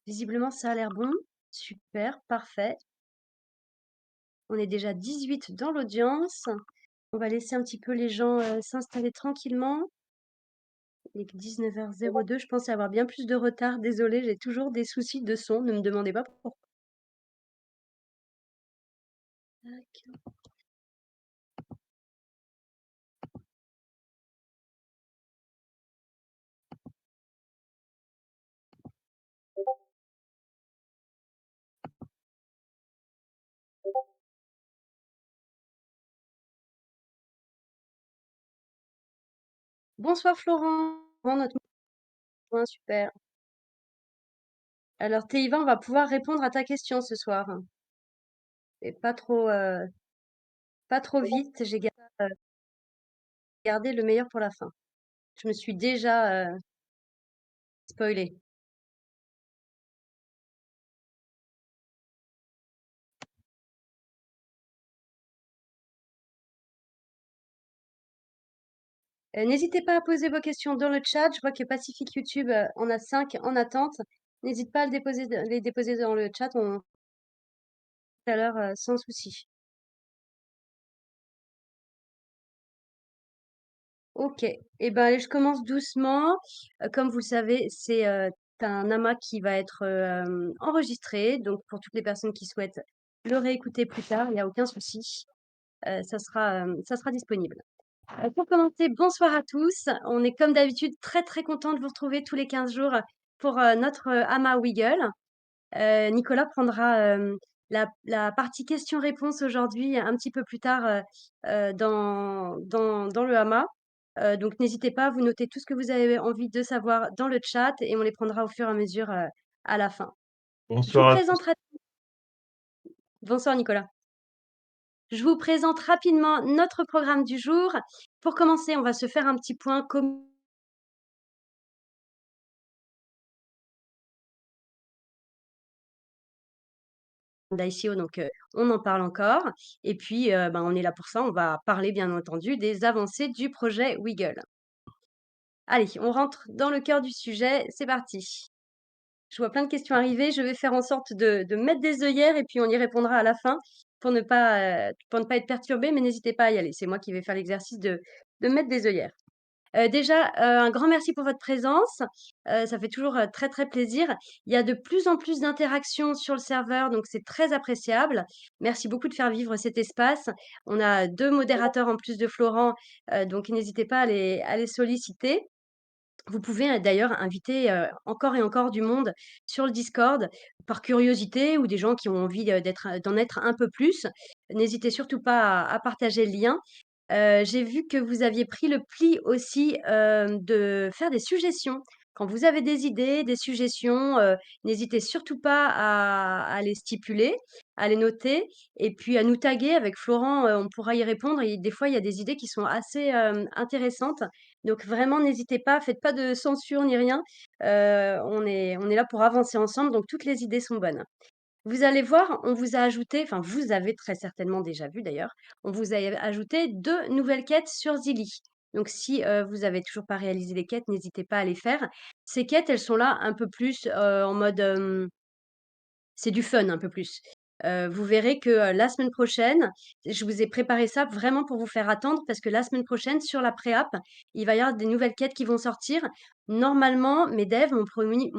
Visiblement, ça a l'air bon. Super, parfait. On est déjà 18 dans l'audience. On va laisser un petit peu les gens, s'installer tranquillement. Il est que 19h02, je pensais avoir bien plus de retard. Désolée, j'ai toujours des soucis de son, ne me demandez pas pourquoi. Tac. Bonsoir Florent. Florent, notre point, super. Alors Teiva, on va pouvoir répondre à ta question ce soir. Et pas trop vite, gardé le meilleur pour la fin. Je me suis déjà spoilée. N'hésitez pas à poser vos questions dans le chat. Je vois que Pacific YouTube en a 5 en attente. N'hésite pas à les déposer dans le chat tout à l'heure sans souci. Ok, et ben allez, je commence doucement. Comme vous le savez, c'est un amas qui va être enregistré. Donc pour toutes les personnes qui souhaitent le réécouter plus tard, il n'y a aucun souci. Ça sera disponible. Pour commencer, bonsoir à tous. On est comme d'habitude très très content de vous retrouver tous les 15 jours pour notre Ama Wiggle. Nicolas prendra la partie questions-réponses aujourd'hui un petit peu plus tard dans le Ama. Donc n'hésitez pas, vous notez tout ce que vous avez envie de savoir dans le chat et on les prendra au fur et à mesure à la fin. Je vous Bonsoir à tous. présente Bonsoir Nicolas. Je vous présente rapidement notre programme du jour. Pour commencer, on va se faire un petit point commun d'ICO, donc on en parle encore. Et puis, on est là pour ça. On va parler, bien entendu, des avancées du projet Wiggle. Allez, on rentre dans le cœur du sujet. C'est parti. Je vois plein de questions arriver. Je vais faire en sorte de mettre des œillères et puis on y répondra à la fin pour ne pas être perturbé. Mais n'hésitez pas à y aller. C'est moi qui vais faire l'exercice de mettre des œillères. Déjà, un grand merci pour votre présence. Ça fait toujours, très, très plaisir. Il y a de plus en plus d'interactions sur le serveur, donc c'est très appréciable. Merci beaucoup de faire vivre cet espace. On a 2 modérateurs en plus de Florent, donc n'hésitez pas à les solliciter. Vous pouvez, d'ailleurs inviter, encore et encore du monde sur le Discord par curiosité ou des gens qui ont envie, d'en être un peu plus. N'hésitez surtout pas à partager le lien. J'ai vu que vous aviez pris le pli aussi, de faire des suggestions. Quand vous avez des idées, des suggestions, n'hésitez surtout pas à les stipuler, à les noter et puis à nous taguer avec Florent, on pourra y répondre et des fois, il y a des idées qui sont assez, intéressantes. Donc vraiment, n'hésitez pas, faites pas de censure ni rien. On est là pour avancer ensemble, donc toutes les idées sont bonnes. Vous allez voir, on vous a ajouté, enfin vous avez très certainement déjà vu d'ailleurs, on vous a ajouté 2 nouvelles quêtes sur Zilly. Donc si, vous avez toujours pas réalisé les quêtes, n'hésitez pas à les faire. Ces quêtes, elles sont là un peu plus, en mode, c'est du fun un peu plus. Vous verrez que, la semaine prochaine, je vous ai préparé ça vraiment pour vous faire attendre parce que la semaine prochaine sur la pré-app, il va y avoir des nouvelles quêtes qui vont sortir. Normalement, mes devs m'ont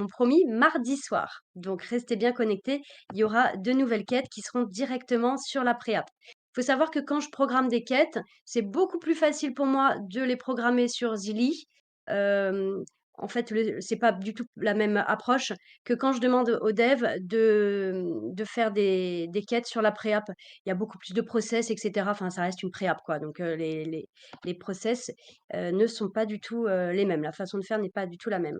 promis mardi soir, donc restez bien connectés. Il y aura de nouvelles quêtes qui seront directement sur la pré-app. Il faut savoir que quand je programme des quêtes, c'est beaucoup plus facile pour moi de les programmer sur Zilly. Hem, En fait, c'est pas du tout la même approche que quand je demande aux devs de faire des quêtes sur la pré-app. Il y a beaucoup plus de process et cetera. Enfin, ça reste une pré-app, quoi, donc les process, ne sont pas du tout, les mêmes. La façon de faire n'est pas du tout la même.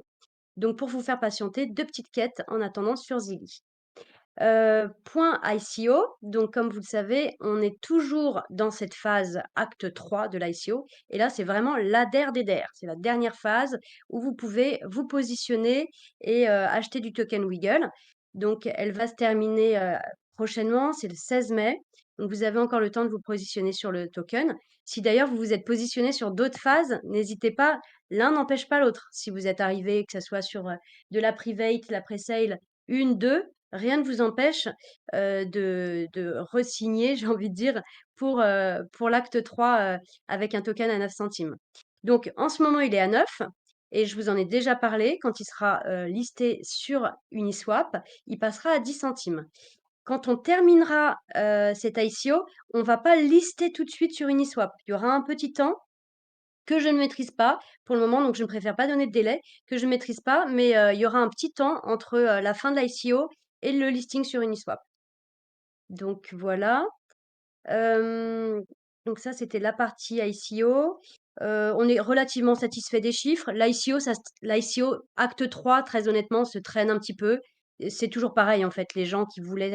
Donc pour vous faire patienter, 2 petites quêtes en attendant sur Zilly. Point ICO, donc comme vous le savez, on est toujours dans cette phase acte 3 de l'ICO et là, c'est vraiment l'ADER des DER. C'est la dernière phase où vous pouvez vous positionner et acheter du token Wiggle. Donc elle va se terminer, prochainement, c'est le 16 mai. Donc vous avez encore le temps de vous positionner sur le token. Si d'ailleurs vous vous êtes positionné sur d'autres phases, n'hésitez pas, l'un n'empêche pas l'autre. Si vous êtes arrivé, que ça soit sur, de la private, la pre-sale 1, 2, rien ne vous empêche, de re-signer, j'ai envie de dire, pour l'acte 3, avec un token à 9 centimes. Donc en ce moment, il est à 9 et je vous en ai déjà parlé, quand il sera, listé sur Uniswap, il passera à 10 centimes. Quand on terminera, cet ICO, on va pas le lister tout de suite sur Uniswap. Il y aura un petit temps que je ne maîtrise pas pour le moment, donc je ne préfère pas donner de délai, que je ne maîtrise pas, mais il y aura un petit temps entre, la fin de l'ICO et le listing sur Uniswap. Donc voilà, hem, donc ça, c'était la partie ICO. On est relativement satisfait des chiffres. L'ICO acte 3, très honnêtement, se traîne un petit peu. Et c'est toujours pareil, en fait, les gens qui voulaient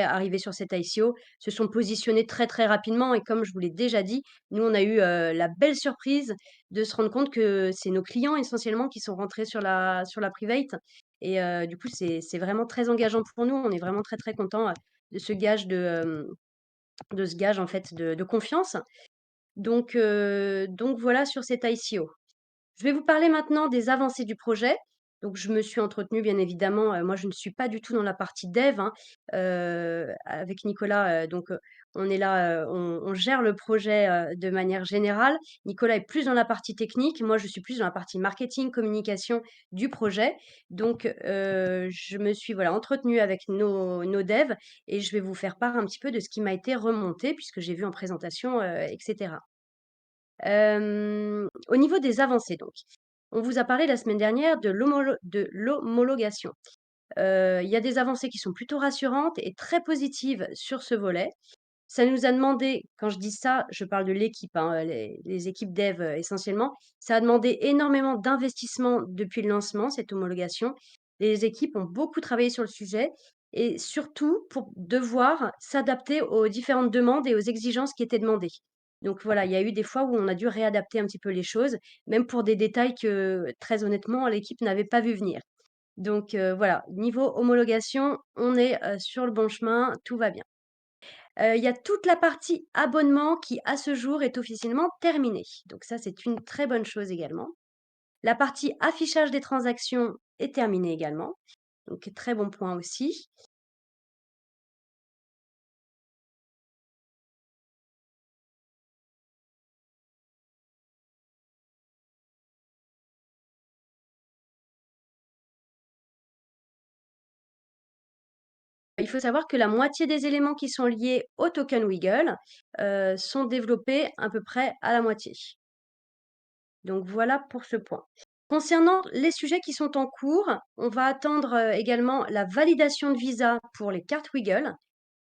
arriver sur cet ICO se sont positionnés très, très rapidement et comme je vous l'ai déjà dit, nous, on a eu, la belle surprise de se rendre compte que c'est nos clients essentiellement qui sont rentrés sur la Private et du coup, c'est vraiment très engageant pour nous. On est vraiment très, très contents, de ce gage de ce gage, en fait, de confiance. Donc voilà sur cet ICO. Je vais vous parler maintenant des avancées du projet. Donc je me suis entretenue bien évidemment, moi je ne suis pas du tout dans la partie dev, hein, avec Nicolas, on est là, on gère le projet, de manière générale. Nicolas est plus dans la partie technique, moi je suis plus dans la partie marketing, communication du projet. Donc je me suis voilà entretenue avec nos devs et je vais vous faire part un petit peu de ce qui m'a été remonté puisque j'ai vu en présentation, et cetera. Au niveau des avancées donc, on vous a parlé la semaine dernière de l'homologation. Il y a des avancées qui sont plutôt rassurantes et très positives sur ce volet. Ça nous a demandé, quand je dis ça, je parle de l'équipe, hein, les équipes dev, essentiellement. Ça a demandé énormément d'investissement depuis le lancement, cette homologation. Les équipes ont beaucoup travaillé sur le sujet et surtout pour devoir s'adapter aux différentes demandes et aux exigences qui étaient demandées. Donc voilà, il y a eu des fois où on a dû réadapter un petit peu les choses, même pour des détails que, très honnêtement, l'équipe n'avait pas vu venir. Donc voilà, niveau homologation, on est, sur le bon chemin, tout va bien. Il y a toute la partie abonnement qui, à ce jour, est officiellement terminée. Donc ça, c'est une très bonne chose également. La partie affichage des transactions est terminée également, donc très bon point aussi. Il faut savoir que la moitié des éléments qui sont liés au token Wiggle, sont développés à peu près à la moitié. Donc voilà pour ce point. Concernant les sujets qui sont en cours, on va attendre, également la validation de visa pour les cartes Wiggle.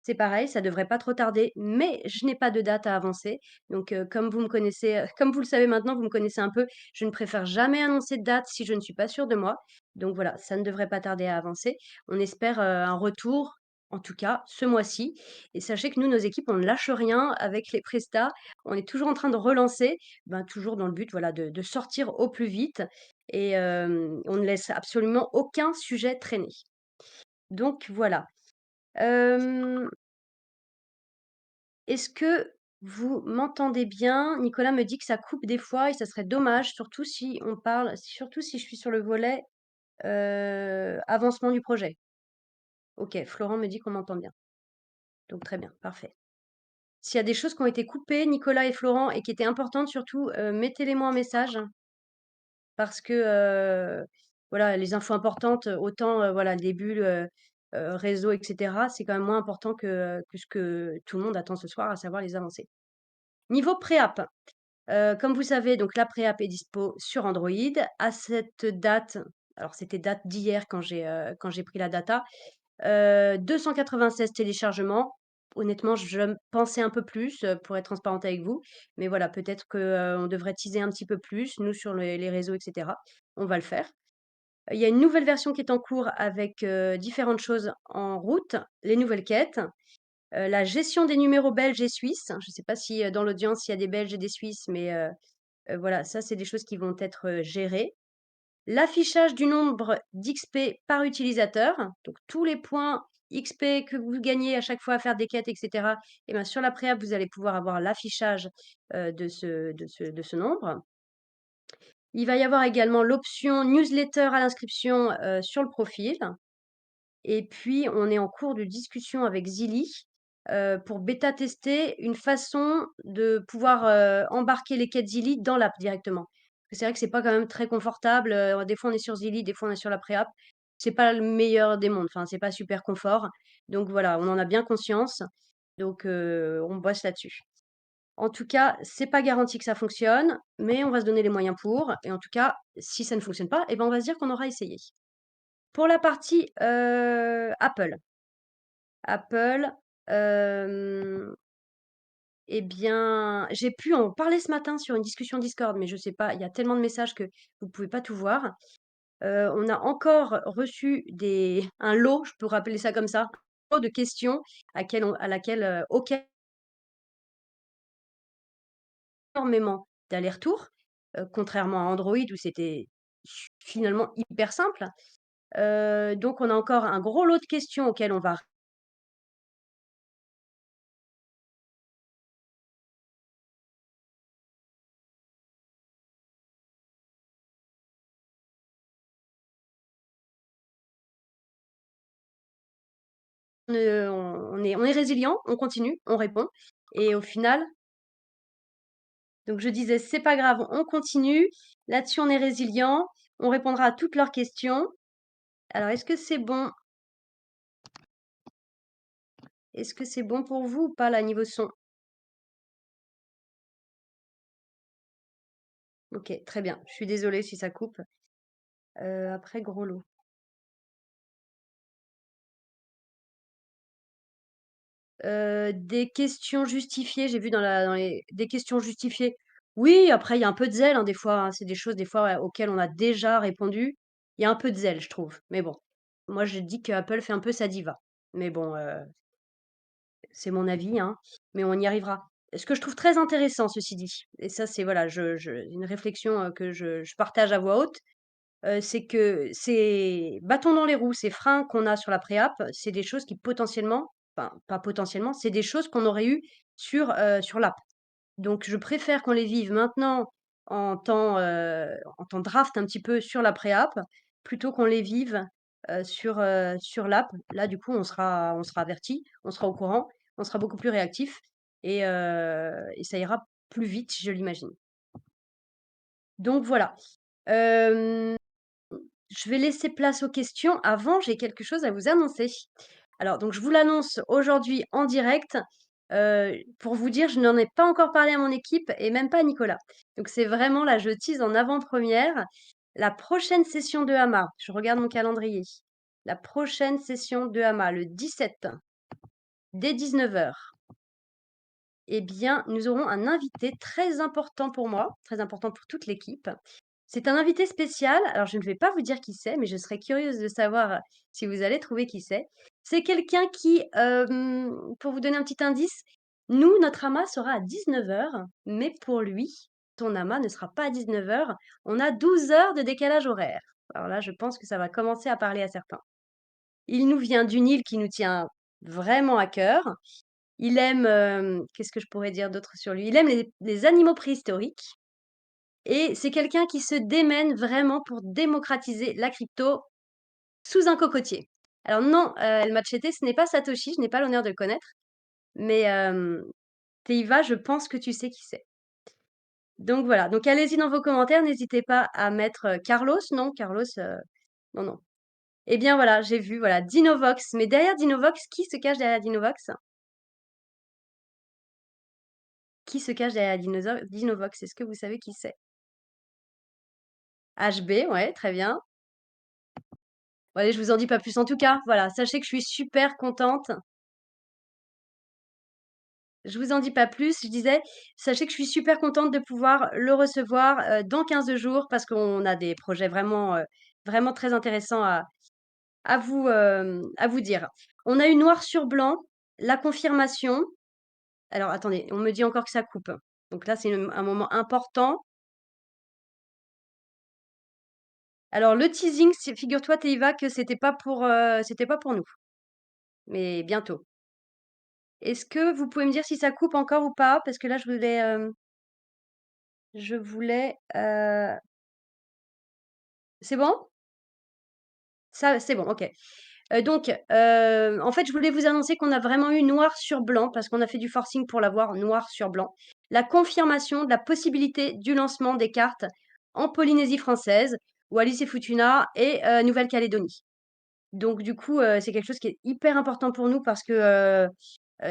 C'est pareil, ça devrait pas trop tarder, mais je n'ai pas de date à avancer. Donc, comme vous me connaissez, comme vous le savez maintenant, vous me connaissez un peu, je ne préfère jamais annoncer de date si je ne suis pas sûre de moi. Donc voilà, ça ne devrait pas tarder à avancer. On espère, un retour, en tout cas ce mois-ci et sachez que nous, nos équipes, on ne lâche rien avec les prestats. On est toujours en train de relancer, ben, toujours dans le but, voilà, de sortir au plus vite et on ne laisse absolument aucun sujet traîner. Donc voilà. Hem, est-ce que vous m'entendez bien? Nicolas me dit que ça coupe des fois et ça serait dommage, surtout si je suis sur le volet, avancement du projet. OK, Florent me dit qu'on m'entend bien. Donc très bien, parfait. S'il y a des choses qui ont été coupées, Nicolas et Florent, et qui étaient importantes surtout, mettez-les-moi en message. Parce que, voilà, les infos importantes, autant, voilà, le début, réseau et cetera, c'est quand même moins important que ce que tout le monde attend ce soir, à savoir les avancées. Niveau préapp, comme vous savez, donc la préapp est dispo sur Android. À cette date, alors c'était date d'hier quand j'ai pris la data, 296 téléchargements. Honnêtement, je pensais un peu plus, pour être transparente avec vous. Mais voilà, peut-être que, on devrait teaser un petit peu plus, nous, sur les réseaux et cetera. On va le faire. Il y a une nouvelle version qui est en cours avec, différentes choses en route, les nouvelles quêtes, la gestion des numéros belges et suisses. Je ne sais pas si, dans l'audience, il y a des Belges et des Suisses, mais voilà, ça, c'est des choses qui vont être, gérées. L'affichage du nombre d'XP par utilisateur, donc tous les points XP que vous gagnez à chaque fois à faire des quêtes et cetera, et ben, sur la préapp, vous allez pouvoir avoir l'affichage, de ce nombre. Il va y avoir également l'option newsletter à l'inscription, sur le profil. Et puis, on est en cours de discussion avec Zilly, pour bêta tester une façon de pouvoir, embarquer les quêtes Zilly dans l'app directement. Parce que c'est vrai que c'est pas quand même très confortable, des fois on est sur Zilly, des fois on est sur la pré-app. C'est pas le meilleur des mondes, enfin c'est pas super confort. Donc voilà, on en a bien conscience. Donc on bosse là-dessus. En tout cas, c'est pas garanti que ça fonctionne, mais on va se donner les moyens pour et en tout cas, si ça ne fonctionne pas et ben, on va se dire qu'on aura essayé. Pour la partie, Apple. Apple, hem et bien, j'ai pu en parler ce matin sur une discussion Discord, mais je sais pas, il y a tellement de messages que vous pouvez pas tout voir. On a encore reçu des un lot, je peux rappeler ça comme ça, un lot de questions à laquelle, auquel énormément d'allers-retours, contrairement à Android où c'était finalement hyper simple. Donc on a encore un gros lot de questions auxquelles on va on est résilient, on continue, on répond et au final donc je disais: «C'est pas grave, on continue. Là-dessus, on est résilient, on répondra à toutes leurs questions». Alors est-ce que c'est bon pour vous ou pas là, niveau son? OK, très bien. Je suis désolée si ça coupe. Après gros lot. Des questions justifiées, j'ai vu dans les des questions justifiées. Oui, après il y a un peu de zèle, hein, des fois, hein. C'est des choses des fois, ouais, auxquelles on a déjà répondu. Il y a un peu de zèle, je trouve. Mais bon, moi je dis qu'Apple fait un peu sa diva. Mais bon, c'est mon avis, hein, mais on y arrivera. Ce que je trouve très intéressant, ceci dit, et ça c'est voilà, je une réflexion, que je partage à voix haute, c'est que ces bâtons dans les roues, ces freins qu'on a sur la préapp, c'est des choses qui potentiellement, enfin pas potentiellement, c'est des choses qu'on aurait eues sur l'app. Donc je préfère qu'on les vive maintenant en temps draft un petit peu sur la préapp, plutôt qu'on les vive, sur l'app. Là, du coup, on sera averti, on sera au courant, on sera beaucoup plus réactif et ça ira plus vite, je l'imagine. Donc voilà. Hem Je vais laisser place aux questions. Avant, j'ai quelque chose à vous annoncer. Alors donc je vous l'annonce aujourd'hui en direct, pour vous dire, je n'en ai pas encore parlé à mon équipe et même pas à Nicolas. Donc c'est vraiment là, je tease en avant-première. La prochaine session de hama, je regarde mon calendrier. La prochaine session de hama, le 17, dès 19 heures. Eh bien, nous aurons un invité très important pour moi, très important pour toute l'équipe. C'est un invité spécial, alors je ne vais pas vous dire qui c'est, mais je serais curieuse de savoir si vous allez trouver qui c'est. C'est quelqu'un qui, pour vous donner un petit indice, nous, notre amas sera à 19 heures, mais pour lui, ton amas ne sera pas à 19 heures. On a 12 heures de décalage horaire. Alors là, je pense que ça va commencer à parler à certains. Il nous vient d'une île qui nous tient vraiment à cœur. Il aime, qu'est-ce que je pourrais dire d'autre sur lui? Il aime les animaux préhistoriques. Et c'est quelqu'un qui se démène vraiment pour démocratiser la crypto sous un cocotier. Alors non, El Machete, ce n'est pas Satoshi, je n'ai pas l'honneur de le connaître, mais Teiva, je pense que tu sais qui c'est. Donc voilà, donc allez-y dans vos commentaires, n'hésitez pas à mettre, Carlos, non, Carlos, non, non. Eh bien voilà, j'ai vu, voilà, Dinovox, mais derrière Dinovox, qui se cache derrière Dinovox? Qui se cache derrière Dinovox? Est-ce que vous savez qui c'est? HB, ouais, très bien. Bon allez, je vous en dis pas plus. En tout cas, voilà, sachez que je suis super contente. Je vous en dis pas plus. Je disais, sachez que je suis super contente de pouvoir le recevoir, dans 15 jours parce qu'on a des projets vraiment, vraiment très intéressants à vous dire. On a eu noir sur blanc la confirmation. Alors attendez, on me dit encore que ça coupe. Donc là, c'est un moment important. Alors le teasing, figure-toi Teiva que c'était pas pour nous, mais bientôt. Est-ce que vous pouvez me dire si ça coupe encore ou pas? Parce que là, je voulais, C'est bon? Ça, c'est bon, OK. Donc, en fait, je voulais vous annoncer qu'on a vraiment eu noir sur blanc, parce qu'on a fait du forcing pour l'avoir noir sur blanc, la confirmation de la possibilité du lancement des cartes en Polynésie française, Wallis et Futuna et Nouvelle-Calédonie. Donc du coup, c'est quelque chose qui est hyper important pour nous parce que,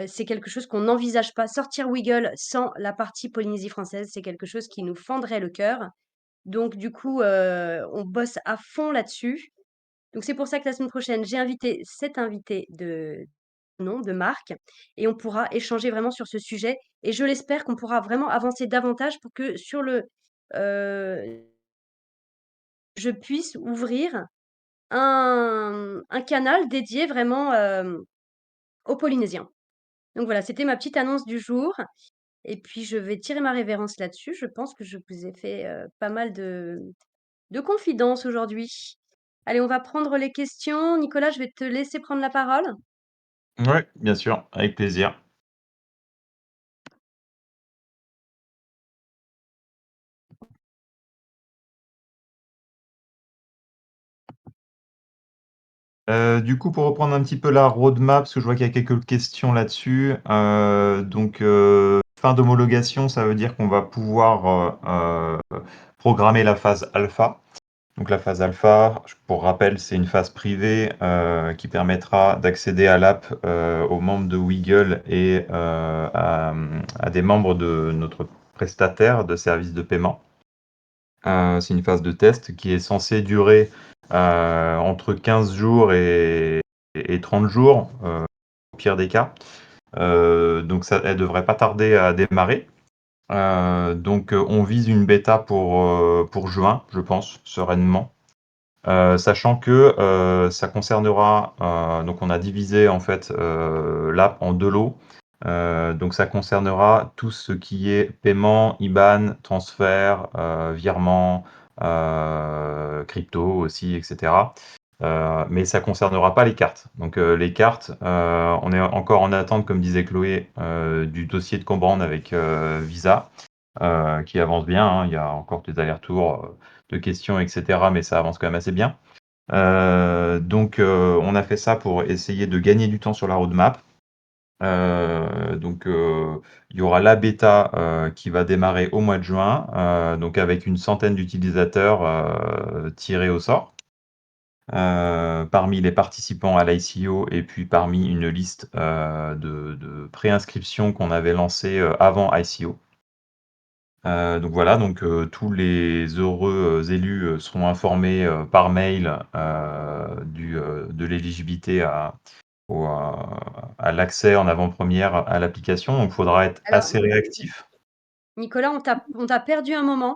c'est quelque chose qu'on n'envisage pas. Sortir Wiggle sans la partie Polynésie française, c'est quelque chose qui nous fendrait le cœur. Donc du coup, on bosse à fond là-dessus. Donc c'est pour ça que la semaine prochaine, j'ai invité cet invité de nom, de Marc, et on pourra échanger vraiment sur ce sujet et je l'espère qu'on pourra vraiment avancer davantage pour que sur le je puisse ouvrir un canal dédié vraiment, aux Polynésiens. Donc voilà, c'était ma petite annonce du jour et puis je vais tirer ma révérence là-dessus. Je pense que je vous ai fait, pas mal de confidences aujourd'hui. Allez, on va prendre les questions. Nicolas, je vais te laisser prendre la parole. Ouais, bien sûr, avec plaisir. Du coup, pour reprendre un petit peu la roadmap, parce que je vois qu'il y a quelques questions là-dessus. Fin d'homologation, ça veut dire qu'on va pouvoir programmer la phase alpha. Donc la phase alpha, pour rappel, c'est une phase privée qui permettra d'accéder à l'app aux membres de Wiggle et à des membres de notre prestataire de services de paiement. C'est une phase de test qui est censée durer entre 15 jours et 30 jours, au pire des cas. Donc ça, elle devrait pas tarder à démarrer. On vise une bêta pour juin, je pense, sereinement. Sachant que ça concernera, donc on a divisé en fait l'app en deux lots. Donc ça concernera tout ce qui est paiement, IBAN, transfert, virement, crypto aussi, etc. Mais ça concernera pas les cartes. Donc les cartes, on est encore en attente, comme disait Chloé, du dossier de Combrand avec Visa, qui avance bien, hein. Il y a encore des allers-retours de questions, etc. Mais ça avance quand même assez bien. On a fait ça pour essayer de gagner du temps sur la roadmap. Il y aura la bêta qui va démarrer au mois de juin, donc avec une centaine d'utilisateurs tirés au sort. Parmi les participants à l'ICO et puis parmi une liste de préinscriptions qu'on avait lancée avant ICO. Tous les heureux élus seront informés par mail de l'éligibilité à l'accès en avant-première à l'application. Donc, il faudra être Alors assez réactif. Nicolas, on t'a perdu un moment.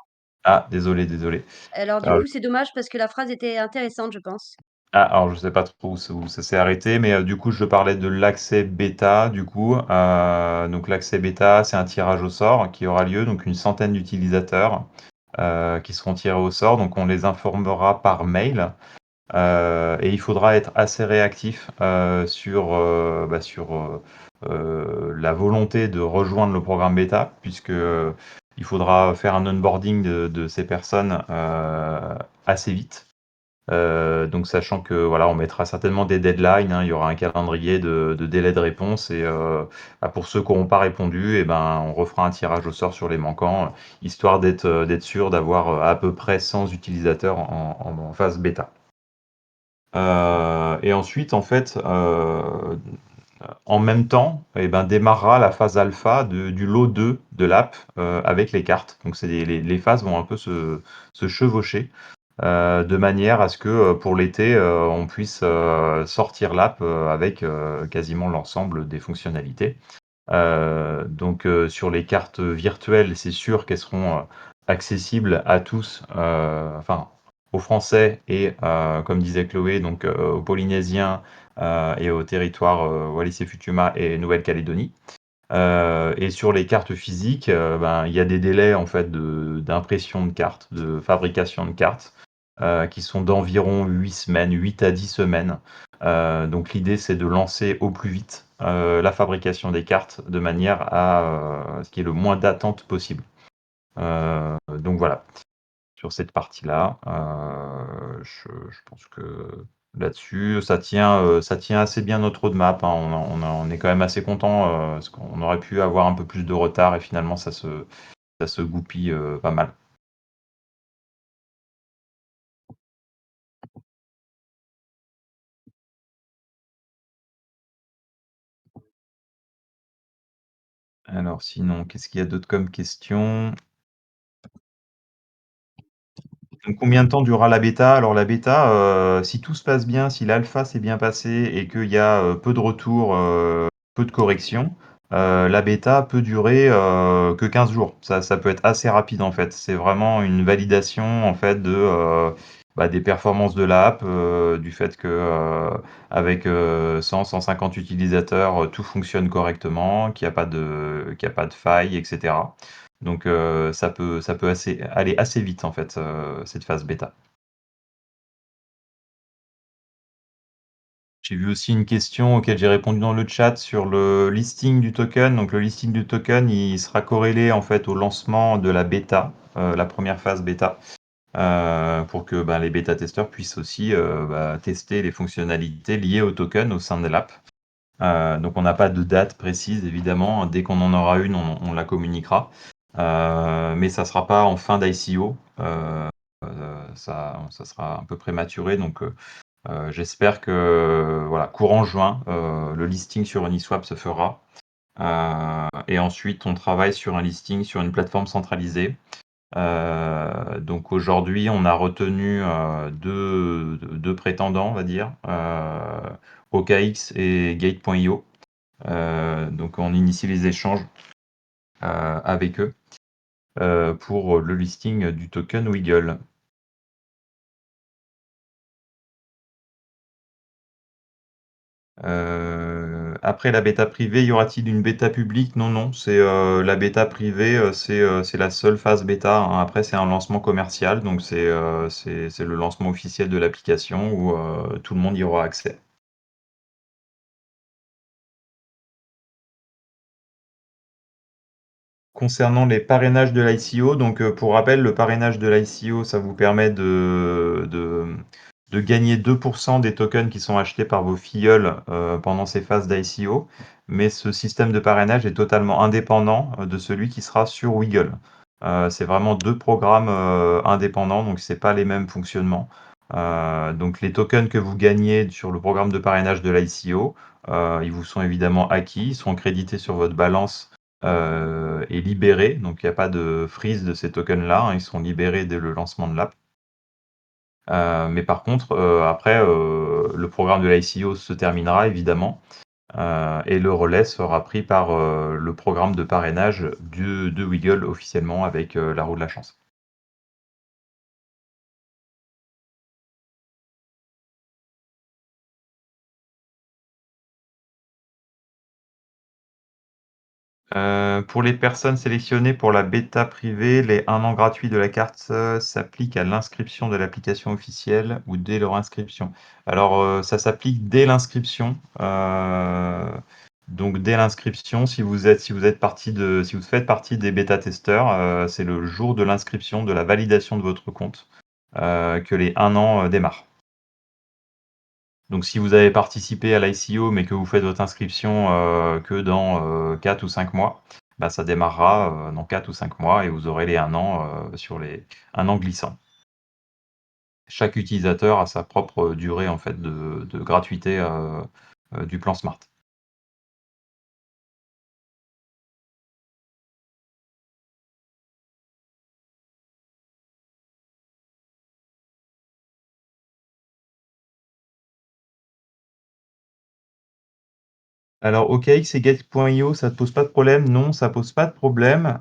Ah, désolé, désolé. Alors du Euh, coup, c'est dommage parce que la phrase était intéressante, je pense. alors je sais pas trop où ça s'est arrêté, mais du coup, je parlais de l'accès bêta. Du coup, donc l'accès bêta, c'est un tirage au sort qui aura lieu, donc une centaine d'utilisateurs qui seront tirés au sort. Donc, on les informera par mail. Et il faudra être assez réactif sur la volonté de rejoindre le programme bêta, puisque il faudra faire un onboarding de ces personnes assez vite. Donc sachant que voilà, on mettra certainement des deadlines, hein, il y aura un calendrier de délai de réponse et pour ceux qui n'auront pas répondu, et ben on refera un tirage au sort sur les manquants, histoire d'être sûr d'avoir à peu près 100 utilisateurs en phase bêta. Et ensuite, en fait, en même temps, eh ben, démarrera la phase alpha du lot 2 de l'app avec les cartes. Donc les phases vont un peu se chevaucher de manière à ce que pour l'été, on puisse sortir l'app avec quasiment l'ensemble des fonctionnalités. Sur les cartes virtuelles, c'est sûr qu'elles seront accessibles à tous, enfin aux Français et comme disait Chloé, donc aux Polynésiens et au territoire Wallis et Futuna et Nouvelle-Calédonie. Et sur les cartes physiques, il y a des délais en fait d'impression de cartes, de fabrication de cartes, qui sont d'environ 8 semaines, 8 à 10 semaines. Donc l'idée, c'est de lancer au plus vite la fabrication des cartes de manière à ce qu'il y ait le moins d'attente possible. Donc voilà. sur cette partie-là. Je pense que là-dessus, ça tient assez bien notre roadmap, hein. On est quand même assez content, parce qu'on aurait pu avoir un peu plus de retard et finalement ça se goupille, pas mal. Alors sinon, qu'est-ce qu'il y a d'autre comme question? Donc combien de temps durera la bêta? Alors la bêta, si tout se passe bien, si l'alpha s'est bien passé et qu'il y a, peu de retours, peu de corrections, la bêta peut durer, que 15 jours. Ça peut être assez rapide, en fait. C'est vraiment une validation, en fait, des performances de l'app, du fait que, avec, 100-150 utilisateurs, tout fonctionne correctement, qu'il y a pas de faille et cetera. Donc ça peut aller assez vite en fait, cette phase bêta. J'ai vu aussi une question auquel j'ai répondu dans le chat sur le listing du token. Donc le listing du token, il sera corrélé en fait au lancement de la bêta, la première phase bêta, pour que, les bêta-testeurs puissent aussi, tester les fonctionnalités liées au token au sein de l'app. Donc on n'a pas de date précise évidemment. Dès qu'on en aura une, on la communiquera. Mais ça sera pas en fin d'ICO. Ça sera un peu prématuré. Donc j'espère que voilà, courant juin, le listing sur Uniswap se fera. Et ensuite, on travaille sur un listing sur une plateforme centralisée. Donc aujourd'hui, on a retenu deux prétendants, on va dire, OKX et Gate.io. Donc on initie les échanges avec eux pour le listing du token Wiggle. Après la bêta privée, y aura-t-il une bêta publique? Non, non, c'est la bêta privée, c'est la seule phase bêta, hein. Après, c'est un lancement commercial, donc c'est le lancement officiel de l'application où tout le monde y aura accès. Concernant les parrainages de l'ICO, donc pour rappel, le parrainage de l'ICO, ça vous permet de gagner 2 des tokens qui sont achetés par vos filleuls, pendant ces phases d'ICO. Mais ce système de parrainage est totalement indépendant, de celui qui sera sur Wiggle. C'est vraiment 2 programmes, indépendants, donc c'est pas les mêmes fonctionnements. Donc les tokens que vous gagnez sur le programme de parrainage de l'ICO, ils vous sont évidemment acquis, ils seront crédités sur votre balance est libéré, donc il y a pas de freeze de ces tokens-là, hein, ils sont libérés dès le lancement de l'app. Mais par contre, après, le programme de l'ICO se terminera évidemment, et le relais sera pris par, le programme de parrainage de Wiggle officiellement avec, la roue de la chance. Pour les personnes sélectionnées pour la bêta privée, les 1 an gratuit de la carte, s'appliquent à l'inscription de l'application officielle ou dès leur inscription? Alors, ça s'applique dès l'inscription, donc dès l'inscription, si vous faites partie des bêta-testeurs, c'est le jour de l'inscription, de la validation de votre compte, que les 1 an, démarrent. Donc si vous avez participé à l'ICO, mais que vous faites votre inscription, que dans, 4 ou 5 mois, ça démarrera, dans 4 ou 5 mois et vous aurez les 1 an, sur les 1 an glissant. Chaque utilisateur a sa propre durée en fait de gratuité, du plan Smart. Alors OKX et Gate.io, ça te pose pas de problème? Non, ça pose pas de problème.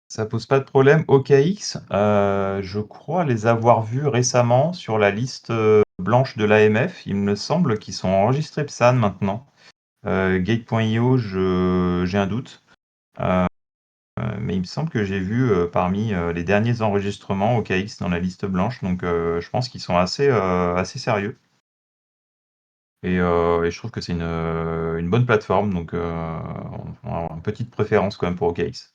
Ça pose pas de problème. OKX, je crois les avoir vus récemment sur la liste, blanche de l'AMF. Il me semble qu'ils sont enregistrés PSAN maintenant. Gate.io, j'ai un doute, mais il me semble que j'ai vu, parmi, les derniers enregistrements OKX dans la liste blanche, donc je pense qu'ils sont assez sérieux et je trouve que c'est une bonne plateforme, donc on a une petite préférence quand même pour OKX.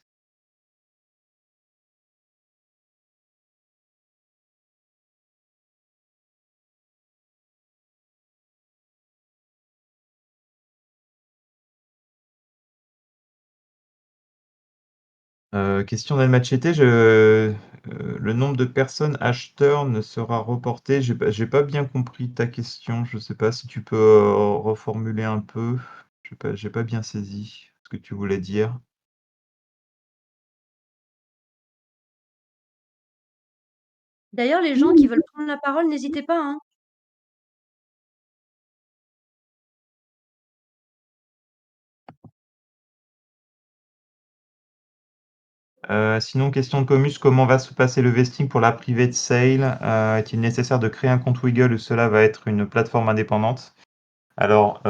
Question d'Almachete, le nombre de personnes acheteurs ne sera reporté. J'ai pas bien compris ta question. Je sais pas si tu peux, reformuler un peu? J'ai pas bien saisi ce que tu voulais dire. D'ailleurs, les gens qui veulent prendre la parole, n'hésitez pas, hein. Sinon, question de Comus, comment va se passer le vesting pour la private sale? Est-il nécessaire de créer un compte Wiggle ou cela va être une plateforme indépendante? Alors,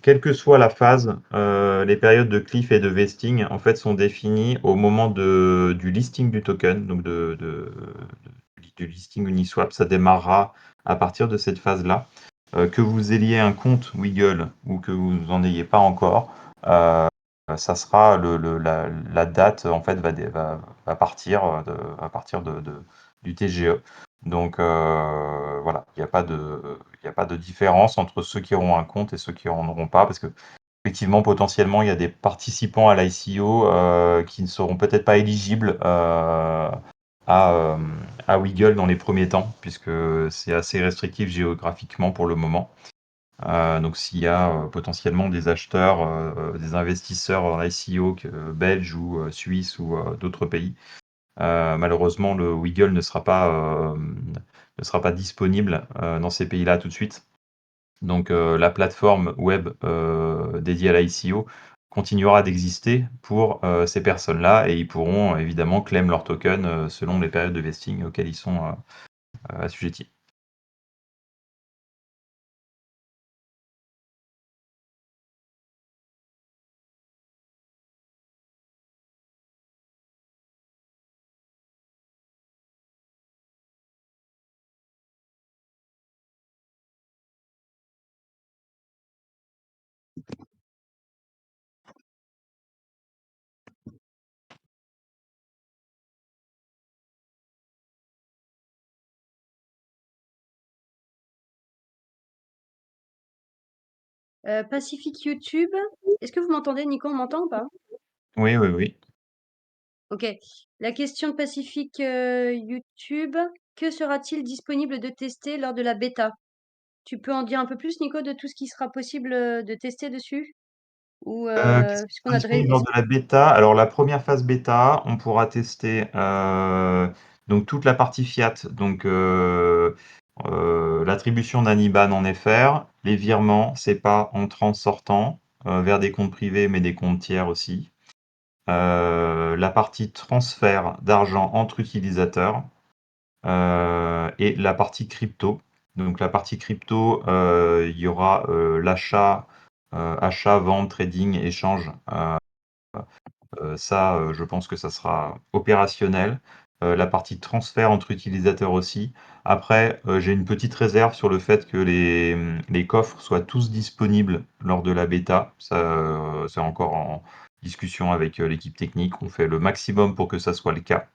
quelle que soit la phase, les périodes de cliff et de vesting, en fait, sont définies au moment du listing du token, donc du listing Uniswap. Ça démarrera à partir de cette phase-là. Que vous ayez un compte Wiggle ou que vous n'en ayez pas encore, ça sera la date, en fait, va partir, du TGE. Donc, voilà, il y a pas de différence entre ceux qui auront un compte et ceux qui en auront pas, parce que effectivement, potentiellement, il y a des participants à l'ICO qui ne seront peut-être pas éligibles à, euh, à Wiggle dans les premiers temps, puisque c'est assez restrictif géographiquement pour le moment. Donc, s'il y a potentiellement des acheteurs, des investisseurs en ICO belges ou suisses ou d'autres pays, malheureusement, le Wiggle ne sera pas disponible dans ces pays-là tout de suite. Donc, la plateforme web dédiée à l'ICO continuera d'exister pour ces personnes-là et ils pourront évidemment claim leur token selon les périodes de vesting auxquelles ils sont assujettis. Pacific YouTube, est-ce que vous m'entendez? Nico, on m'entend ou pas? Oui, oui, oui. OK. La question de Pacific, YouTube, que sera-t-il disponible de tester lors de la bêta? Tu peux en dire un peu plus, Nico, de tout ce qui sera possible, de tester dessus? Ou, Qu'est-ce qui est-ce qu'on sera a de ré disponible lors est-ce de la bêta? Alors, la première phase bêta, on pourra tester donc toute la partie fiat, donc l'attribution d'un IBAN en FR, les virements, c'est pas entrant-sortant vers des comptes privés, mais des comptes tiers aussi. La partie transfert d'argent entre utilisateurs et la partie crypto. Donc, la partie crypto, il y aura l'achat, achat, vente, trading, échange. Ça, je pense que ça sera opérationnel. La partie transfert entre utilisateurs aussi. Après, j'ai une petite réserve sur le fait que les coffres soient tous disponibles lors de la bêta. Ça, c'est encore en discussion avec l'équipe technique. On fait le maximum pour que ça soit le cas.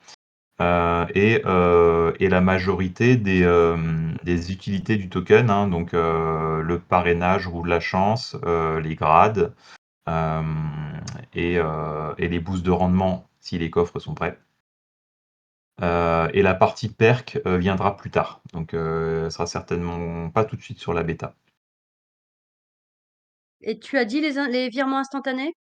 Et la majorité des utilités du token, hein, donc le parrainage, roue de la chance, les grades, et les boosts de rendement si les coffres sont prêts. Et la partie perk viendra plus tard. Donc, elle sera certainement pas tout de suite sur la bêta. et tu as dit les virements instantanés?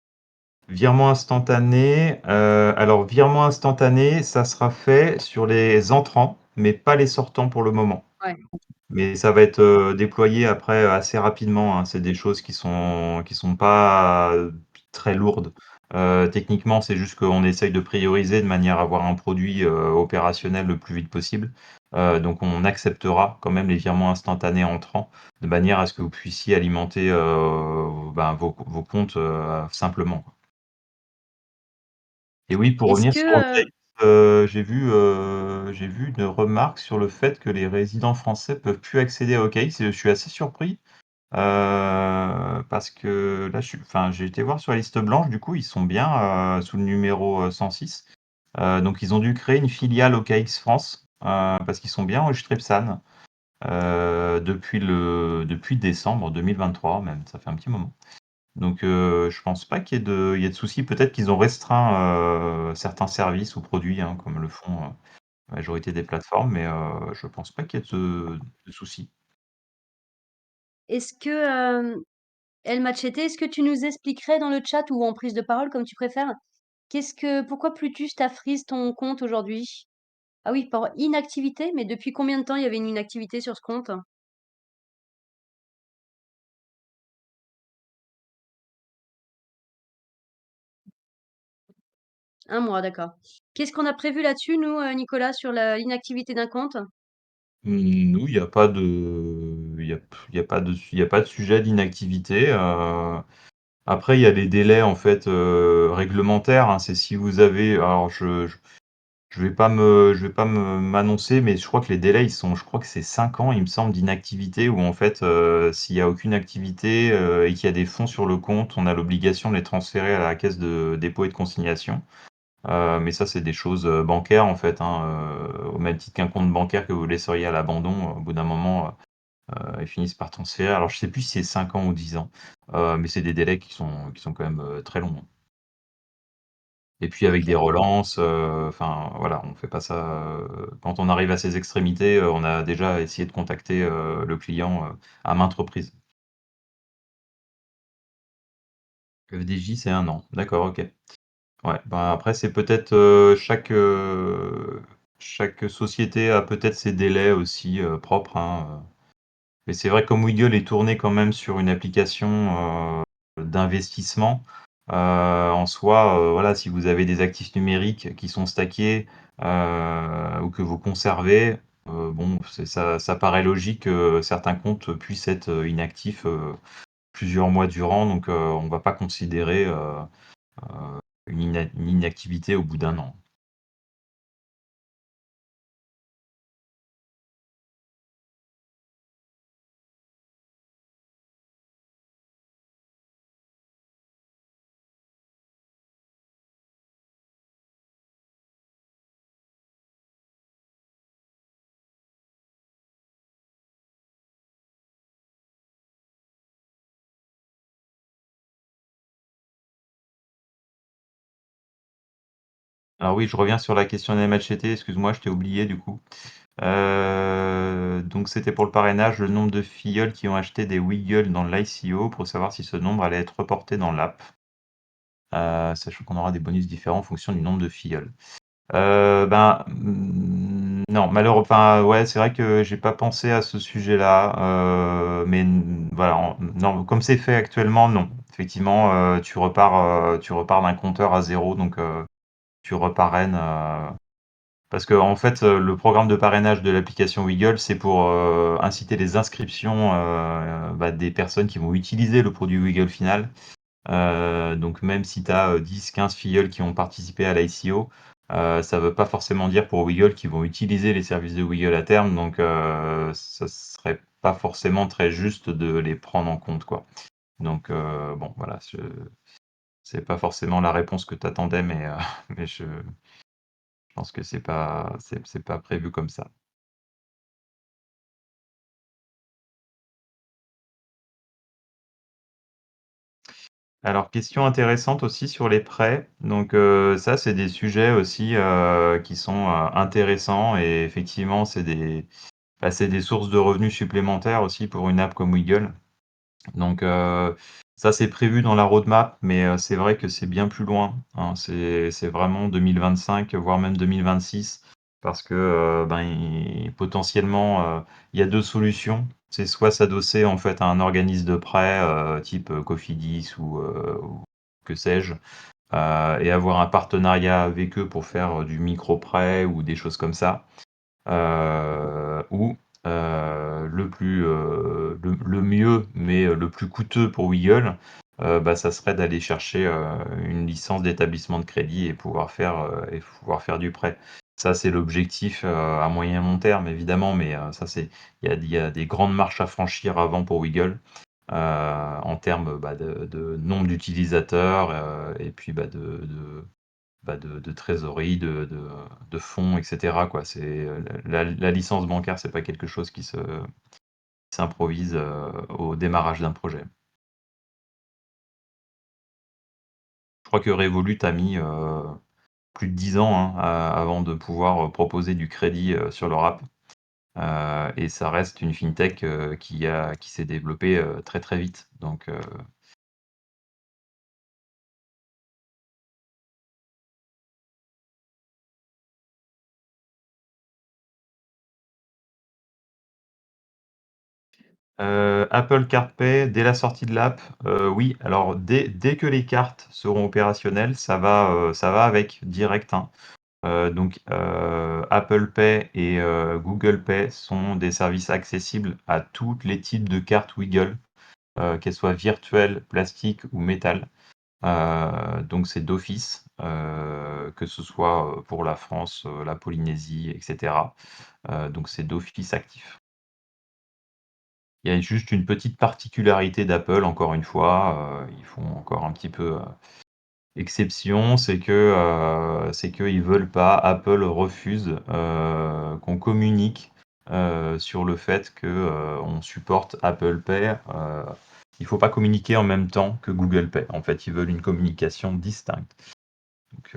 Virement instantané, alors virement instantané, ça sera fait sur les entrants, mais pas les sortants pour le moment. Ouais. Mais ça va être déployé après assez rapidement, hein. C'est des choses qui sont pas très lourdes. Techniquement, c'est juste qu'on essaye de prioriser de manière à avoir un produit opérationnel le plus vite possible. Donc on acceptera quand même les virements instantanés entrants, de manière à ce que vous puissiez alimenter ben, vos comptes simplement, quoi. Et oui, pour Est-ce revenir sur que, OKX, j'ai vu une remarque sur le fait que les résidents français peuvent plus accéder à OKX et je suis assez surpris, parce que là, j'ai été voir sur la liste blanche, du coup, ils sont bien, sous le numéro, 106. Donc ils ont dû créer une filiale OKX France, parce qu'ils sont bien enregistrés PSAN, depuis décembre 2023 même, ça fait un petit moment. Donc je pense pas qu'il y ait de soucis. Peut-être qu'ils ont restreint, certains services ou produits, hein, comme le font, la majorité des plateformes, mais je pense pas qu'il y ait de soucis. Est-ce que, El Machete, est-ce que tu nous expliquerais dans le chat ou en prise de parole, comme tu préfères, pourquoi Plutus t'a freeze ton compte aujourd'hui? Ah oui, par inactivité, mais depuis combien de temps il y avait une inactivité sur ce compte? 1 mois, d'accord. Qu'est-ce qu'on a prévu là-dessus, nous, Nicolas, sur l'inactivité d'un compte? Nous, il y a pas de sujet d'inactivité, après il y a les délais en fait, réglementaires, hein. C'est si vous avez alors je vais pas me m'annoncer, mais je crois que les délais, je crois que c'est 5 ans, il me semble, d'inactivité où en fait, s'il y a aucune activité, et qu'il y a des fonds sur le compte, on a l'obligation de les transférer à la caisse de dépôt et de consignation. Mais ça, c'est des choses, bancaires en fait, hein, au même titre qu'un compte bancaire que vous laisseriez à l'abandon, au bout d'un moment, ils finissent par transférer. Alors je sais plus si c'est 5 ans ou 10 ans, mais c'est des délais qui sont quand même, très longs, hein. Et puis avec des OK. relances, enfin voilà, on fait pas ça, quand on arrive à ces extrémités, on a déjà essayé de contacter, le client, à maintes reprises. FDJ, c'est 1 an. D'accord, OK. Ouais, bah, après c'est peut-être, chaque société a peut-être ses délais aussi, propres, hein. Mais c'est vrai que comme Wiggle est tourné quand même sur une application, d'investissement, en soi, voilà, si vous avez des actifs numériques qui sont stackés, ou que vous conservez, bon, ça paraît logique que certains comptes puissent être, inactifs, plusieurs mois durant, donc on va pas considérer, une inactivité au bout d'un an. Alors oui, je reviens sur la question des Machete, excuse-moi, je t'ai oublié du coup. Donc c'était pour le parrainage, le nombre de filleuls qui ont acheté des Weagle dans l'ICO pour savoir si ce nombre allait être reporté dans l'app, sachant qu'on aura des bonus différents en fonction du nombre de filleuls. Non, enfin, ouais, c'est vrai que j'ai pas pensé à ce sujet-là, mais voilà, non, comme c'est fait actuellement, non. Effectivement, tu repars d'un compteur à zéro, donc tu reparraines, parce qu'en fait, le programme de parrainage de l'application Weagle, c'est pour, inciter les inscriptions, des personnes qui vont utiliser le produit Weagle final. Donc même si tu as, 10-15 filleuls qui ont participé à l'ICO, ça veut pas forcément dire pour Weagle qu'ils vont utiliser les services de Weagle à terme, donc ça serait pas forcément très juste de les prendre en compte, quoi. Donc bon, voilà, c'est pas forcément la réponse que tu attendais, mais mais je pense que c'est pas prévu comme ça. Alors, question intéressante aussi sur les prêts. Donc, ça, c'est des sujets aussi, qui sont, intéressants et effectivement, c'est des sources de revenus supplémentaires aussi pour une app comme Weagle. Donc, ça, c'est prévu dans la roadmap, mais, c'est vrai que c'est bien plus loin, hein. C'est vraiment 2025, voire même 2026 parce que, potentiellement, il y a 2 solutions. C'est soit s'adosser, en fait, à un organisme de prêt, type, Cofidis ou que sais-je, et avoir un partenariat avec eux pour faire, du micro-prêt ou des choses comme ça. Ou, le mieux, mais le plus coûteux pour Weagle, ça serait d'aller chercher, une licence d'établissement de crédit et pouvoir faire du prêt. Ça, c'est l'objectif, à moyen long terme évidemment, mais ça c'est il y a des grandes marches à franchir avant pour Weagle, en termes, de nombre d'utilisateurs, et puis, de trésorerie, de fonds, et cetera, quoi. La licence bancaire, c'est pas quelque chose qui s'improvise, au démarrage d'un projet. Je crois que Revolut a mis, plus de 10 ans, hein, a avant de pouvoir, proposer du crédit, sur leur app. Et ça reste une fintech, qui s'est développée, très, très vite. Donc Apple CarPlay, dès la sortie de l'app, oui. Alors dès que les cartes seront opérationnelles, ça va avec direct, hein. Apple Pay et Google Pay sont des services accessibles à tous les types de cartes Wiggle, qu'elles soient virtuelles, plastiques ou métal. Donc c'est d'office, que ce soit, pour la France, la Polynésie et cetera. Donc c'est d'office actif. Il y a juste une petite particularité d'Apple, encore une fois, ils font encore un petit peu, exception, c'est qu'ils veulent pas, Apple refuse, qu'on communique, sur le fait que, on supporte Apple Pay, il faut pas communiquer en même temps que Google Pay. En fait, ils veulent une communication distincte. Donc,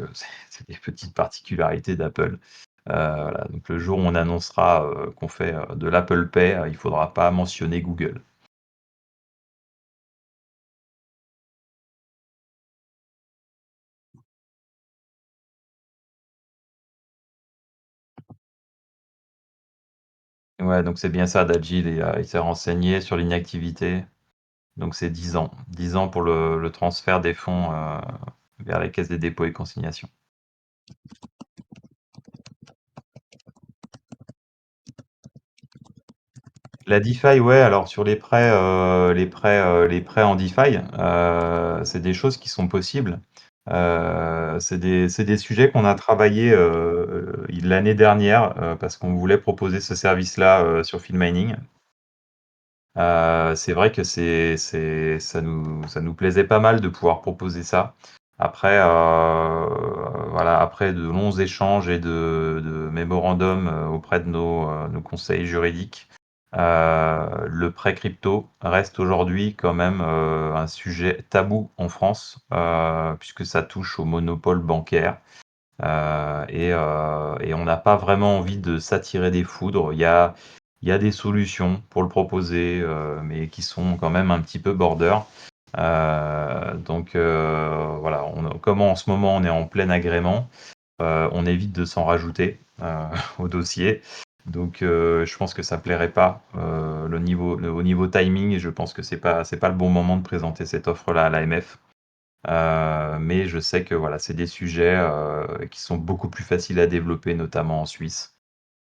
c'est des petites particularités d'Apple. Voilà, donc le jour où on annoncera, qu'on fait, de l'Apple Pay, il faudra pas mentionner Google. Ouais, donc c'est bien ça, Dajil, il s'est renseigné sur l'inactivité. Donc c'est 10 ans. 10 ans pour le transfert des fonds, vers les caisses des dépôts et consignations. La DeFi, ouais, alors sur les prêts en DeFi, c'est des choses qui sont possibles. C'est des sujets qu'on a travaillé, l'année dernière, parce qu'on voulait proposer ce service-là, sur Filmining. C'est vrai que ça nous plaisait pas mal de pouvoir proposer ça. Après, voilà, après de longs échanges et de mémorandums, auprès de nos conseils juridiques, le prêt crypto reste aujourd'hui quand même, un sujet tabou en France, puisque ça touche au monopole bancaire. Et on n'a pas vraiment envie de s'attirer des foudres. Il y a des solutions pour le proposer, mais qui sont quand même un petit peu border. Voilà, comme en ce moment on est en plein agrément, on évite de s'en rajouter au dossier. Donc je pense que ça plairait pas, au niveau timing, je pense que c'est pas le bon moment de présenter cette offre-là à l'AMF. Mais je sais que voilà, c'est des sujets, qui sont beaucoup plus faciles à développer, notamment en Suisse,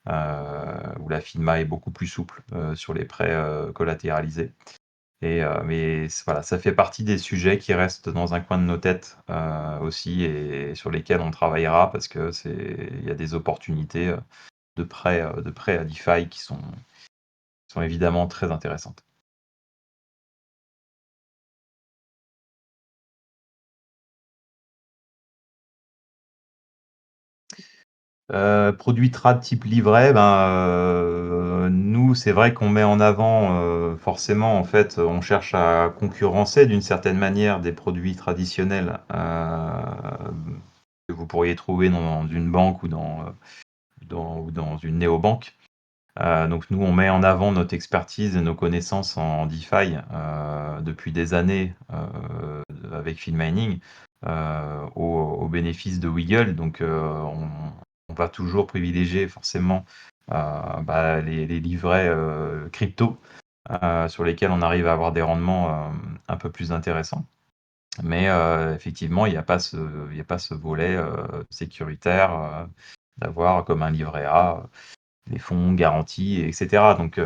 où la FINMA est beaucoup plus souple, sur les prêts, collatéralisés. Voilà, ça fait partie des sujets qui restent dans un coin de nos têtes, aussi, et sur lesquels on travaillera parce que il y a des opportunités, de prêts à DeFi qui sont évidemment très intéressantes. Produit trad type livret, nous, c'est vrai qu'on met en avant, forcément, en fait, on cherche à concurrencer d'une certaine manière des produits traditionnels, que vous pourriez trouver dans une banque ou ou dans une néobanque. Donc nous, on met en avant notre expertise et nos connaissances en DeFi, depuis des années, avec Filmining, au bénéfice de Wiggle. Donc on va toujours privilégier forcément, les livrets, crypto, sur lesquels on arrive à avoir des rendements, un peu plus intéressants. Mais effectivement, il y a pas ce volet, sécuritaire, d'avoir comme un livret A, les fonds garantis et cetera. Donc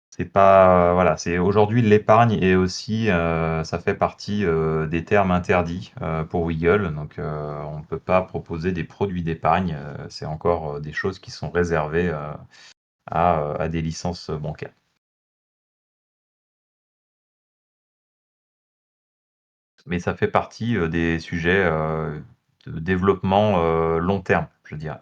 c'est pas, voilà, c'est aujourd'hui l'épargne, et aussi, ça fait partie, des termes interdits, pour Wiggle. Donc on ne peut pas proposer des produits d'épargne, c'est encore, des choses qui sont réservées, à des licences, bancaires. Mais ça fait partie, des sujets, de développement, long terme, je dirais.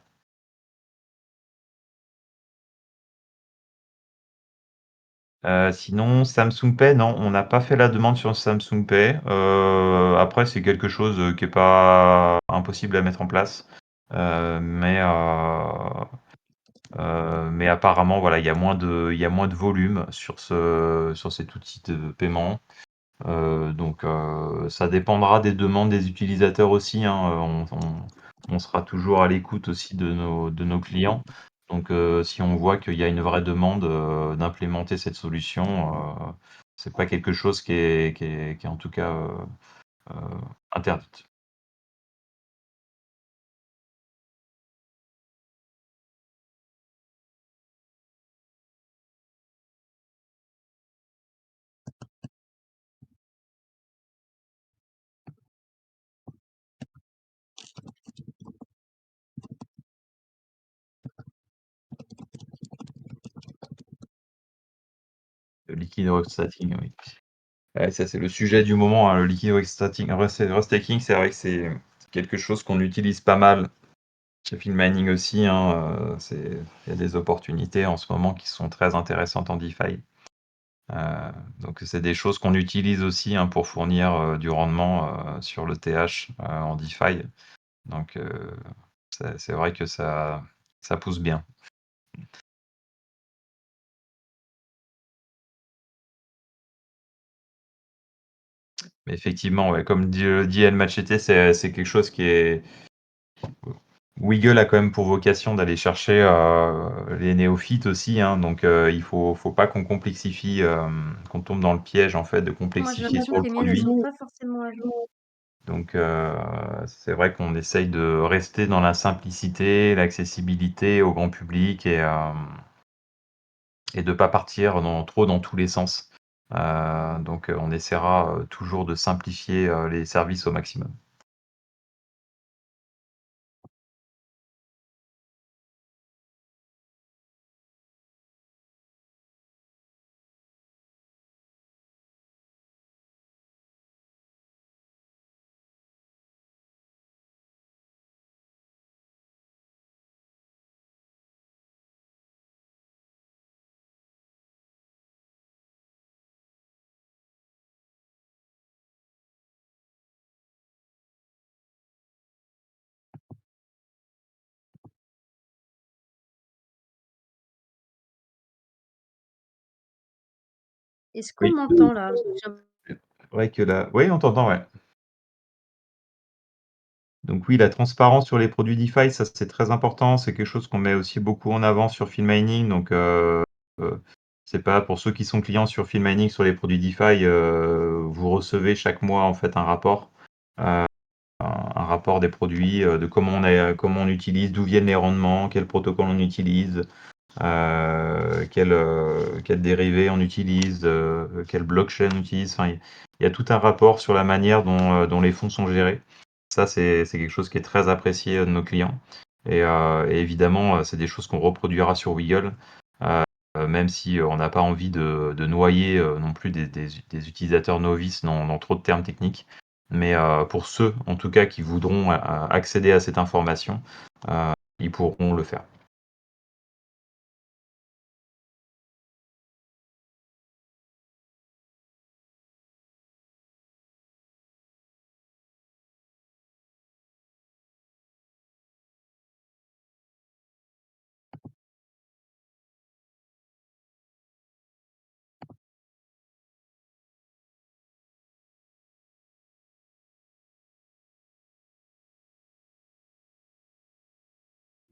Sinon Samsung Pay, non, on n'a pas fait la demande sur Samsung Pay. Après c'est quelque chose, qui est pas impossible à mettre en place. Mais apparemment voilà, il y a moins de volume sur cet outil de paiement. Donc ça dépendra des demandes des utilisateurs aussi, hein, on sera toujours à l'écoute aussi de nos clients. Donc si on voit qu'il y a une vraie demande, d'implémenter cette solution, c'est pas quelque chose qui est en tout cas, heu, interdite. Le liquid staking, oui. Ouais, ça c'est le sujet du moment, hein, le liquid staking, c'est vrai que c'est quelque chose qu'on utilise pas mal chez Filmining aussi, hein, il y a des opportunités en ce moment qui sont très intéressantes en DeFi. Donc c'est des choses qu'on utilise aussi, hein, pour fournir, du rendement, sur le TH, en DeFi. Donc c'est vrai que ça pousse bien. Mais effectivement, ouais, comme dit El Machete, c'est quelque chose qui est Wiggle a quand même pour vocation d'aller chercher, les néophytes aussi, hein, donc il faut pas qu'on complexifie, qu'on tombe dans le piège, en fait, de Moi, j'ai complexifier l'impression trop que le les miennes, elles produit. sont pas forcément à jour. Donc c'est vrai qu'on essaye de rester dans la simplicité, l'accessibilité au grand public et de pas partir trop dans tous les sens. Donc on essaiera, toujours de simplifier, les services au maximum. Est-ce qu'on Oui, m'entend là? Parce que j'ai un vrai que la oui, on t'entend, ouais. Donc oui, la transparence sur les produits DeFi, ça c'est très important. C'est quelque chose qu'on met aussi beaucoup en avant sur Filmining. Donc heu, c'est pas pour ceux qui sont clients sur Filmining sur les produits DeFi, vous recevez chaque mois en fait un rapport, un rapport des produits, de comment on utilise, d'où viennent les rendements, quel protocole on utilise, quel dérivé on utilise, quelle blockchain on utilise. Enfin, il y a tout un rapport sur la manière dont les fonds sont gérés. Ça, c'est quelque chose qui est très apprécié, de nos clients et évidemment, c'est des choses qu'on reproduira sur Weagle, même si, on n'a pas envie de noyer, non plus des utilisateurs novices dans trop de termes techniques. Mais pour ceux, en tout cas, qui voudront accéder à cette information, ils pourront le faire.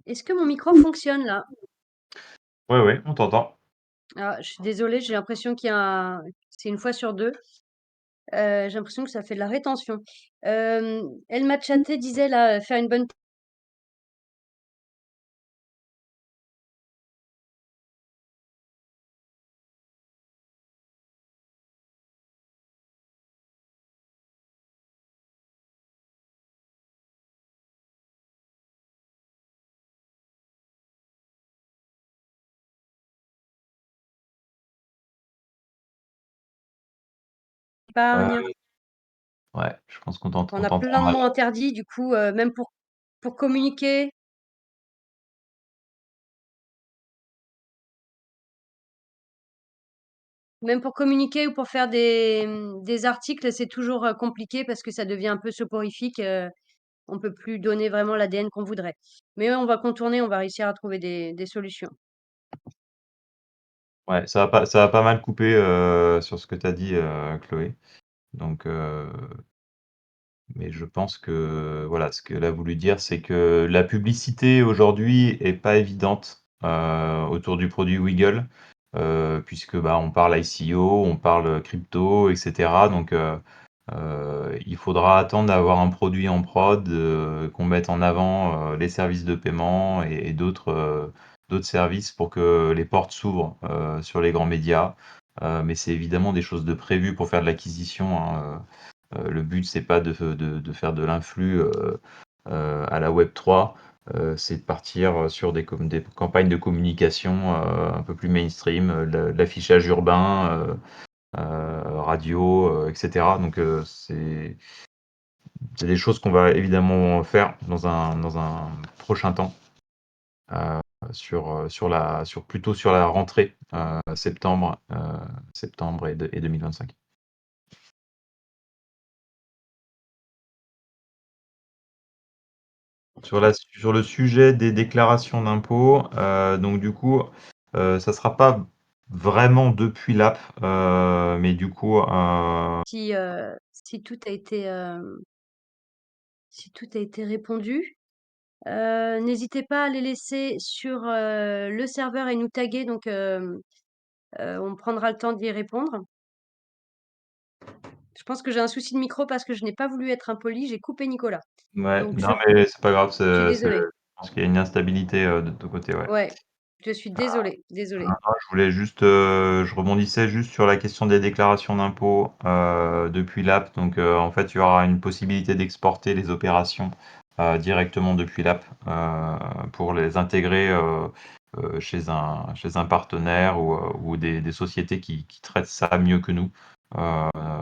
Est-ce que mon micro fonctionne là? Ouais, ouais, on t'entend. Ah, je suis désolée, j'ai l'impression qu'il y a c'est une fois sur 2. J'ai l'impression que ça fait de la rétention. El Machate disait là, faire une bonne épargne. Ouais, je pense qu'on On on a t'entend plein de mal. mots interdits du coup, même pour communiquer. Même pour communiquer ou pour faire des articles, c'est toujours, compliqué parce que ça devient un peu soporifique, on peut plus donner vraiment l'ADN qu'on voudrait. Mais on va contourner, on va réussir à trouver des solutions. Ouais, ça va pas mal couper, sur ce que tu as dit, Chloé. Donc, mais je pense que, voilà, ce qu'elle a voulu dire, c'est que la publicité aujourd'hui est pas évidente, autour du produit Wiggle, puisque, bah, on parle ICO, on parle crypto et cetera. Donc, il faudra attendre d'avoir un produit en prod, qu'on mette en avant, les services de paiement et d'autres services pour que les portes s'ouvrent, sur les grands médias. Mais c'est évidemment des choses de prévues pour faire de l'acquisition, hein. Le but, c'est pas de faire de l'influx, à la Web3, c'est de partir sur des campagnes de communication, un peu plus mainstream, de l'affichage urbain, radio, et cetera. Donc, c'est des choses qu'on va évidemment faire dans un prochain temps, heu, plutôt sur la rentrée, septembre et 2025. Sur le sujet des déclarations d'impôts, donc du coup, ça sera pas vraiment depuis l'app, mais du coup, Si tout a été, si tout a été répondu, n'hésitez pas à les laisser sur, le serveur et nous taguer donc on prendra le temps d'y répondre. Je pense que j'ai un souci de micro parce que je n'ai pas voulu être impolie, j'ai coupé Nicolas. ouais, Donc non, mais c'est pas grave, je suis je désolée. pense qu'il y a une instabilité, de ton côté, ouais. Ouais, je suis désolée, Non, désolée. non, je voulais juste, je rebondissais juste sur la question des déclarations d'impôts, depuis l'app. Donc, en fait, il y aura une possibilité d'exporter les opérations, directement depuis l'app, pour les intégrer, chez un partenaire ou des sociétés qui traitent ça mieux que nous,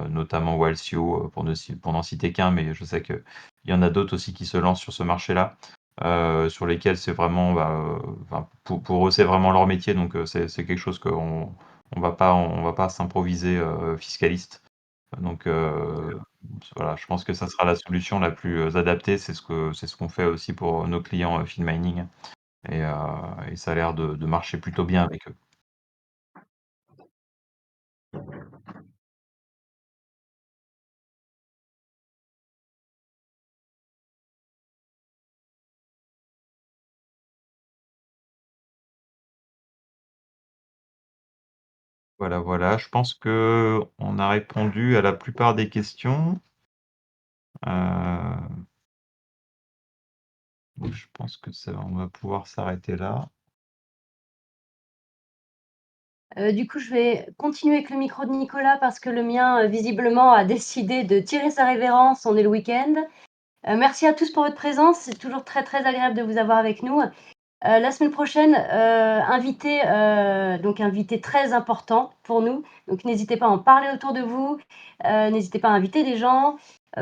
notamment Walsio, pour n'en citer qu'un, mais je sais qu'il y en a d'autres aussi qui se lancent sur ce marché-là, sur lesquels c'est vraiment, bah, enfin, pour eux, c'est vraiment leur métier, donc c'est quelque chose qu'on on va pas s'improviser, fiscaliste. Donc, voilà, je pense que ça sera la solution la plus, adaptée. C'est ce qu'on fait aussi pour nos clients, Filmining et heu et ça a l'air de marcher plutôt bien avec eux. Voilà, voilà, je pense qu'on a répondu à la plupart des questions. Heu, donc je pense que ça on va pouvoir s'arrêter là. Du coup, je vais continuer avec le micro de Nicolas parce que le mien, visiblement a décidé de tirer sa révérence, on est le week-end. Merci à tous pour votre présence, c'est toujours très, très agréable de vous avoir avec nous. La semaine prochaine, invité très important pour nous, donc n'hésitez pas à en parler autour de vous, n'hésitez pas à inviter des gens,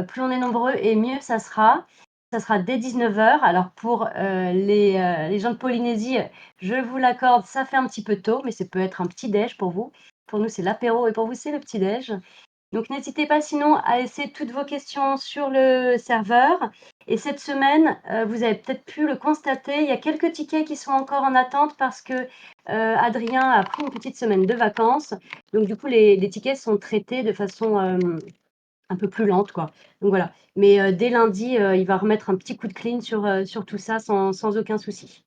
plus on est nombreux et mieux ça sera. Ça sera dès 19 heures. Alors pour, les gens de Polynésie, je vous l'accorde, ça fait un petit peu tôt, mais ça peut être un petit déj pour vous. Pour nous, c'est l'apéro et pour vous, c'est le petit déj. Donc n'hésitez pas sinon à laisser toutes vos questions sur le serveur et cette semaine, vous avez peut-être pu le constater, il y a quelques tickets qui sont encore en attente parce que, Adrien a pris une petite semaine de vacances. Donc du coup, les tickets sont traités de façon, un peu plus lente, quoi. Donc voilà. Mais, dès lundi, il va remettre un petit coup de clean sur tout ça sans aucun souci.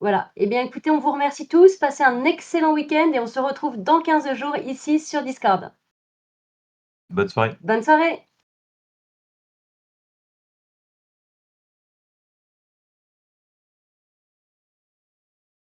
Voilà. Eh bien écoutez, on vous remercie tous, passez un excellent week-end et on se retrouve dans 15 jours ici sur Discord. Bonne soirée. Bonne soirée!